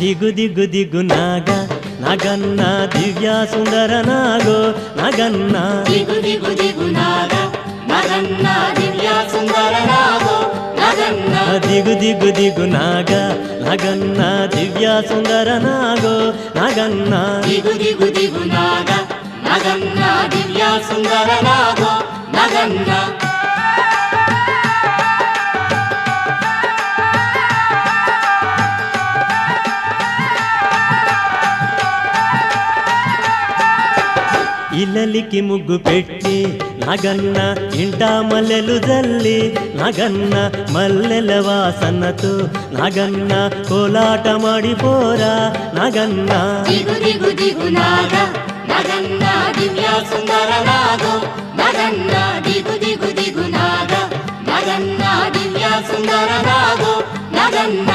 ದಿಗು ದಿಗು ದಿಗು ನಾಗ ನಗನ್ನ ದಿವ್ಯ ಸುಂದರ ನಾಗೋ ನಗನ್ನ ದಿಗು ದಿಗು ದಿಗು ನಾಗ ನಗನ್ನ ದಿವ್ಯ ಸುಂದರ ನಾಗೋ ನಗನ್ನ ದಿಗು ದಿಗು ದಿಗು ನಾಗ ನಗನ್ನ ದಿವ್ಯ ಸುಂದರ ನಾಗೋ ನಗನ್ನ ದಿಗು ದಿಗು ದಿಗು ನಾಗ ನಗನ್ನ ದಿವ್ಯ ಸುಂದರ ನಾಗೋ ನಗನ್ನ ఇల్లలికి ముగ్గు పెట్టి నగన్న ఇంట మల్లెలు జల్లి నగన్న మల్లెల వాసనతో నగన్న కోలాట ಮಾಡಿపోరా నగన్న ದಿಗು ದಿಗು ದಿಗು ನಾಗ ನಗನ್ನ ದಿವ್ಯ ಸುಂದರ ನಾಗೋ ನಗನ್ನ ದಿಗು ದಿಗು ದಿಗು ನಾಗ ನಗನ್ನ ದಿವ್ಯ ಸುಂದರ ನಾಗೋ ನಗನ್ನ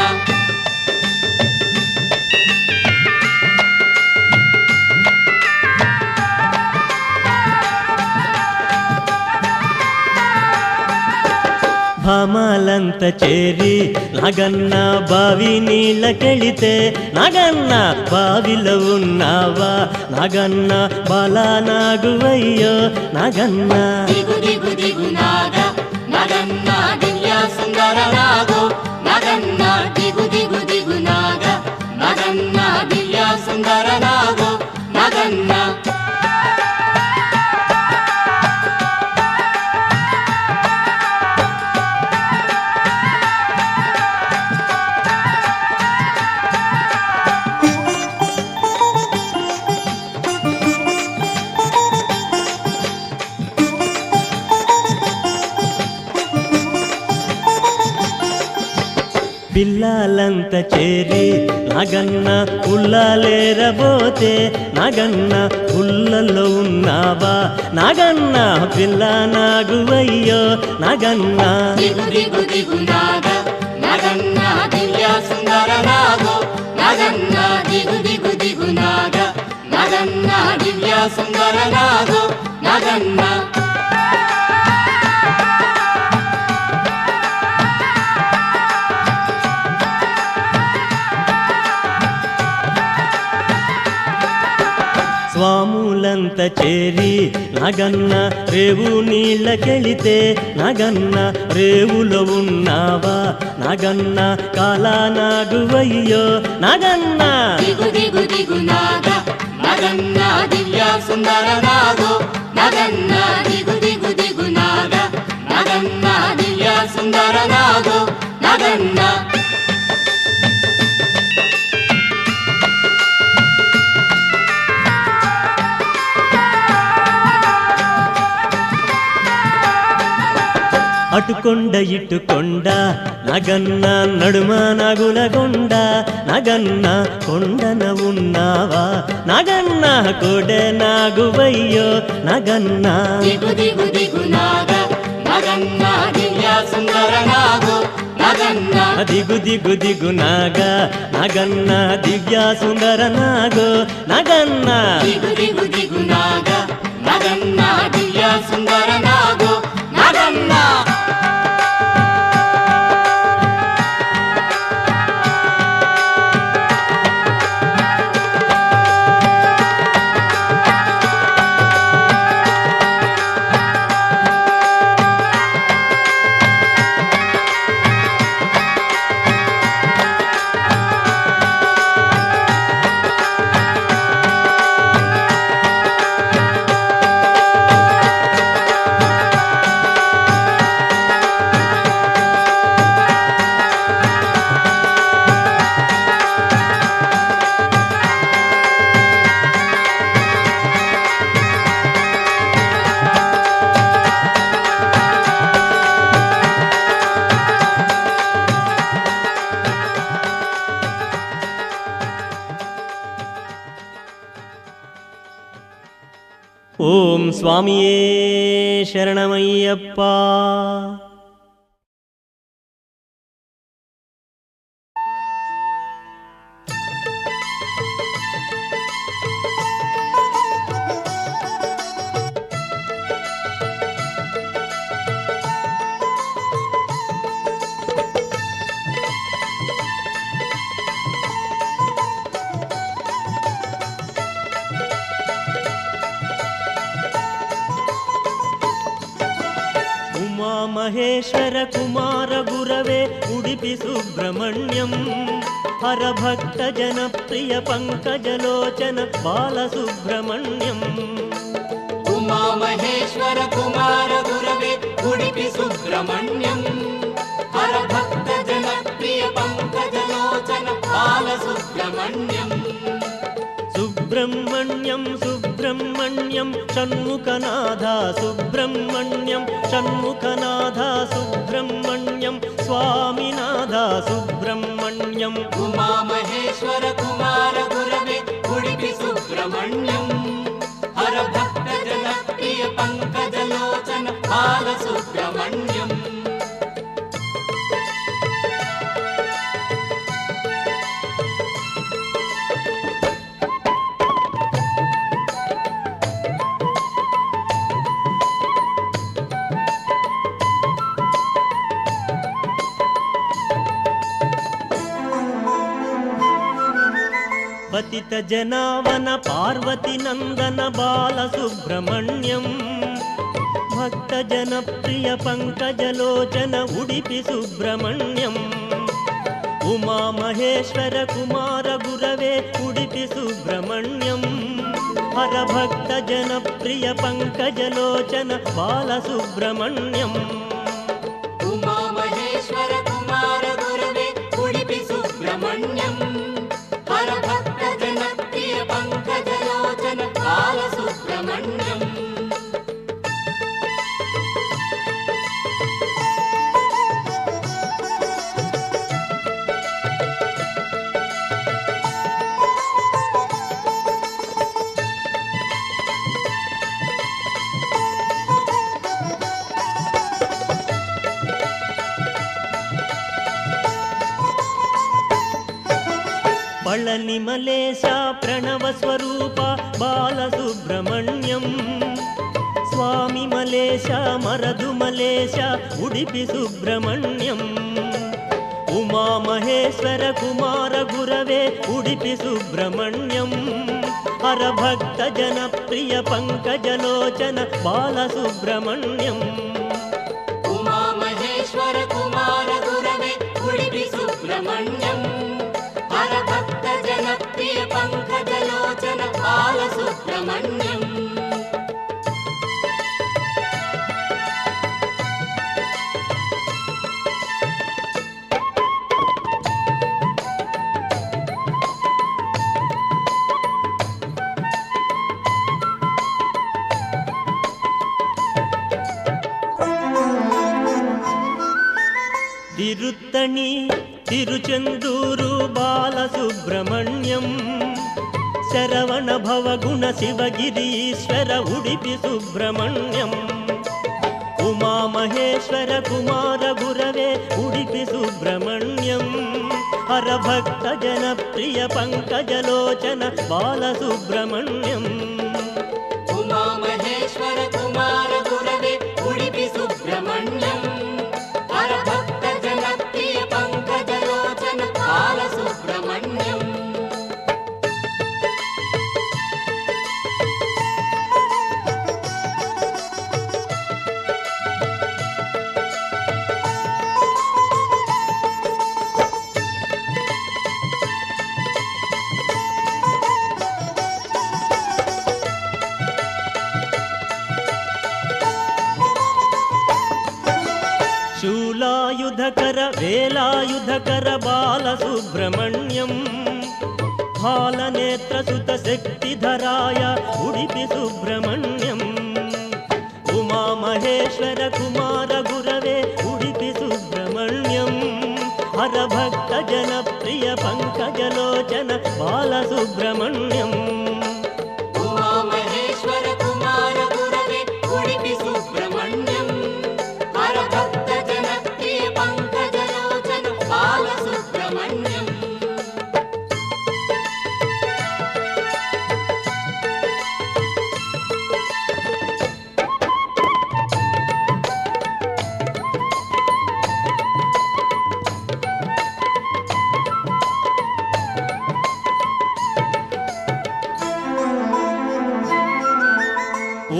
భామాలంత చేరి నగన్న బావి నీళ్ళకెళితే నగన్న బావిలో ఉన్నావా నగన్న బాలానాగువయ్యో నగన్న ದಿಗು ದಿಗು ದಿಗು ನಾಗ ನಗನ್ನ ದಿವ್ಯ ಸುಂದರ ನಾಗೋ ನಗನ್ನ ದಿಗು ದಿಗು ದಿಗು ನಾಗ ನಗನ್ನ ದಿವ್ಯ ಸುಂದರ ನಾಗೋ ನಗನ್ನ పిల్లలంత చేరి నగన్న పుల్లలేరబోతే నగన్న పుల్లలో ఉన్నావా నగన్న పిల్ల నాగువయ్యో నగన్న ದಿಗು ದಿಗು ದಿಗು ನಾಗ ನಗನ್ನ ದಿವ್ಯ ಸುಂದರ ನಾಗೋ ನಗನ್ನ ದಿಗು ದಿಗು ದಿಗು ನಾಗ ನಗನ್ನ ದಿವ್ಯ ಸುಂದರ ನಾಗೋ ನಗನ್ನ స్వాములంత చేరి నగన్న రేవు నీళ్ళకెళితే నగన్న రేవులో ఉన్నావా నగన్న కాలానాగువయ్యో నగన్న ದಿಗು ದಿಗು ದಿಗು ನಾಗ ನಗನ್ನ ದಿವ್ಯ ಸುಂದರ ನಾಗೋ ನಗನ್ನ ದಿಗು ದಿಗು ದಿಗು ನಾಗ ನಗನ್ನ ದಿವ್ಯ ಸುಂದರ ನಾಗೋ ನಗನ್ನ అటుకొండ ఇటుకొండ నగన్న నడుమ నగులగొండ నగన్న కొండన ఉన్నావా నగన్న కొడె నాగువయ్యో నగన్న ದಿಗು ದಿಗು ದಿಗು ನಾಗ ನಗನ್ನ ದಿವ್ಯ ಸುಂದರ ನಾಗೋ ನಗನ್ನ ದಿಗು ದಿಗು ದಿಗು ನಾಗ ನಗನ್ನ ದಿವ್ಯ ಸುಂದರ ನಾಗೋ ನಗನ್ನ ದಿಗು ದಿಗು ದಿಗು ನಾಗ ನಗನ್ನ ದಿವ್ಯ ಸುಂದರ ನಾಗೋ ನಗನ್ನ ఓం స్వామియే శరణమయ్యప్ప. ಉಮಾಮಹೇಶ್ವರ ಕುಮಾರ ಗುರವೇ ಉಡುಪಿ ಸುಬ್ರಹ್ಮಣ್ಯಂ ಹರಭಕ್ತ ಜನಪ್ರಿಯ ಪಂಕಜಲೋಚನ ಬಾಲಸುಬ್ರಹ್ಮಣ್ಯಂ ಉಮಾಮಹೇಶ್ವರ ಕುಮಾರ ಗುರವೇ ಉಡುಪಿ ಸುಬ್ರಹ್ಮಣ್ಯಂ ಹರಭಕ್ತ ಜನಪ್ರಿಯ ಪಂಕಜಲೋಚನ ಬಾಲಸುಬ್ರಹ್ಮಣ್ಯಂ ಸುಬ್ರಹ್ಮಣ್ಯಂ ಸುಬ್ರಹ್ಮಣ್ಯಂ ಷಣ್ಮುಖನಾಥ ಸುಬ್ರಹ್ಮಣ್ಯಂ ಷಣ್ಮುಖನಾಥ ಸುಬ್ರಹ್ಮಣ್ಯಂ ಸ್ವಾಮಿನಾಥ ಸುಬ್ರಹ್ಮಣ್ಯಂ ಉಮಾಮಹೇಶ್ವರ ಕುಮಾರ ಗುರವೇ ಉಡುಪಿ ಸುಬ್ರಹ್ಮಣ್ಯಂ ಹರಭಕ್ತ ಜನಪ್ರಿಯ ಪಂಕಜಲೋಚನ ಬಾಲಸುಬ್ರಹ್ಮಣ್ಯಂ ಪತಿತ ಜನಾವನ ಪಾರ್ವತಿ ನಂದನ ಬಾಲಸುಬ್ರಹ್ಮಣ್ಯಂ ಭಕ್ತ ಜನಪ್ರಿಯ ಪಂಕಜಲೋಚನ ಉಡುಪಿ ಸುಬ್ರಹ್ಮಣ್ಯಂ ಉಮಾಮಹೇಶ್ವರ ಕುಮಾರ ಗುರವೇ ಉಡುಪಿ ಸುಬ್ರಹ್ಮಣ್ಯಂ ಹರಭಕ್ತ ಜನಪ್ರಿಯ ಪಂಕಜಲೋಚನ ಬಾಲಸುಬ್ರಹ್ಮಣ್ಯಂ ಉಮಾಮಹೇಶ್ವರ ಕುಮಾರ ಗುರವೇ ಉಡುಪಿ ಸುಬ್ರಹ್ಮಣ್ಯಂ ಹರಭಕ್ತ ಜನಪ್ರಿಯ ಪಂಕಜಲೋಚನ ಬಾಲಸುಬ್ರಹ್ಮಣ್ಯಂ ಪಳನಿ ಮಲೇಶ ಪ್ರಣವ ಸ್ವರೂಪ ಬಾಲಸುಬ್ರಹ್ಮಣ್ಯಂ ಸ್ವಾಮಿ ಮಲೇಶ ಮರದು ಮಲೇಶ ಉಡುಪಿ ಸುಬ್ರಹ್ಮಣ್ಯಂ ಉಮಾಮಹೇಶ್ವರ ಕುಮಾರ ಗುರವೇ ಉಡುಪಿ ಸುಬ್ರಹ್ಮಣ್ಯಂ ಹರಭಕ್ತ ಜನಪ್ರಿಯ ಪಂಕಜಲೋಚನ ಬಾಲಸುಬ್ರಹ್ಮಣ್ಯಂ ಉಮಾಮಹೇಶ್ವರ ಕುಮಾರ ಗುರವೇ ಉಡುಪಿ ಸುಬ್ರಹ್ಮಣ್ಯಂ ಹರಭಕ್ತ ಜನಪ್ರಿಯ ಪಂಕಜಲೋಚನ ಬಾಲಸುಬ್ರಹ್ಮಣ್ಯಂ ತಿರುತ್ತಣಿ ತಿರುಚೆಂದೂರು ಬಾಲಸುಬ್ರಹ್ಮಣ್ಯಂ ಶರವಣ ಭವಗುಣ ಶಿವಗಿರೀಶ್ವರ ಉಡುಪಿ ಸುಬ್ರಹ್ಮಣ್ಯಂ ಉಮಾಮಹೇಶ್ವರ ಕುಮಾರ ಗುರವೇ ಉಡುಪಿ ಸುಬ್ರಹ್ಮಣ್ಯಂ ಹರಭಕ್ತ ಜನಪ್ರಿಯ ಪಂಕಜಲೋಚನ ಬಾಲಸುಬ್ರಹ್ಮಣ್ಯಂ ಉಮಾಮಹೇಶ್ವರ ಕುಮಾರ ಗುರವೇ ಉಡುಪಿ ಸುಬ್ರಹ್ಮಣ್ಯಂ ಹರಭಕ್ತ ಜನಪ್ರಿಯ ಪಂಕಜಲೋಚನ ಬಾಲಸುಬ್ರಹ್ಮಣ್ಯಂ ಶೂಲಾಯುಧಕರ ವೇಲಾಯುಧಕರ ಬಾಲಸುಬ್ರಹ್ಮಣ್ಯಂ ಹಾಲನೇತ್ರ ಸುತ ಶಕ್ತಿಧರಾಯ ಉಡುಪಿ ಸುಬ್ರಹ್ಮಣ್ಯಂ ಉಮಾಮಹೇಶ್ವರ ಕುಮಾರ ಗುರವೇ ಉಡುಪಿ ಸುಬ್ರಹ್ಮಣ್ಯಂ ಹರಭಕ್ತ ಜನಪ್ರಿಯ ಪಂಕಜಲೋಚನ ಬಾಲಸುಬ್ರಹ್ಮಣ್ಯಂ ಉಮಾಮಹೇಶ್ವರ ಕುಮಾರ ಗುರವೇ ಉಡುಪಿ ಸುಬ್ರಹ್ಮಣ್ಯಂ ಹರಭಕ್ತ ಜನಪ್ರಿಯ ಪಂಕಜಲೋಚನ ಬಾಲಸುಬ್ರಹ್ಮಣ್ಯಂ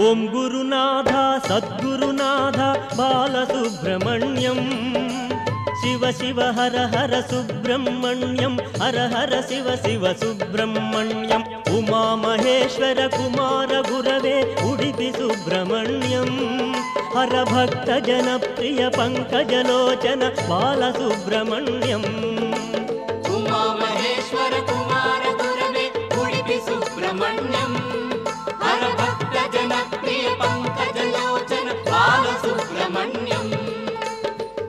ಓಂ ಗುರುನಾಥ గురునాథ సద్గురునాథ బాలసుబ్రహ్మణ్యం శివ శివ హర హర సుబ్రహ్మణ్యం హర హర శివ శివ సుబ్రహ్మణ్యం ఉమామహేశ్వర కుమార గురవే ఉడిపి సుబ్రహ్మణ్యం హర భక్త జన ప్రియ పంకజలోచన బాలసుబ్రహ్మణ్యం ఉమామహేశ్వర కుమార గురవే ఉడిపి సుబ్రహ్మణ్యం హర భక్త జన ప్రియ పంకజలోచన బాలసుబ్రహ్మణ్యం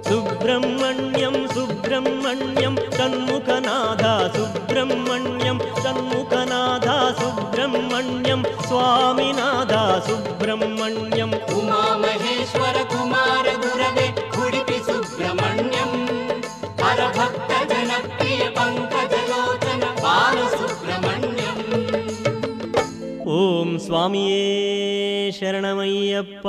సుబ్రహ్మణ్యం సుబ్రహ్మణ్యం షణ్ముఖనాథ సుబ్రహ్మణ్యం షణ్ముఖనాథ సుబ్రహ్మణ్యం స్వామినాథ సుబ్రహ్మణ్యం ఉమామహేశ్వర కుమార గురవే ఉడిపి సుబ్రహ్మణ్యం హర భక్త జన ప్రియ పంకజలోచన బాలసుబ్రహ్మణ్యం. ఓం స్వామియే శరణమయ్యప్ప.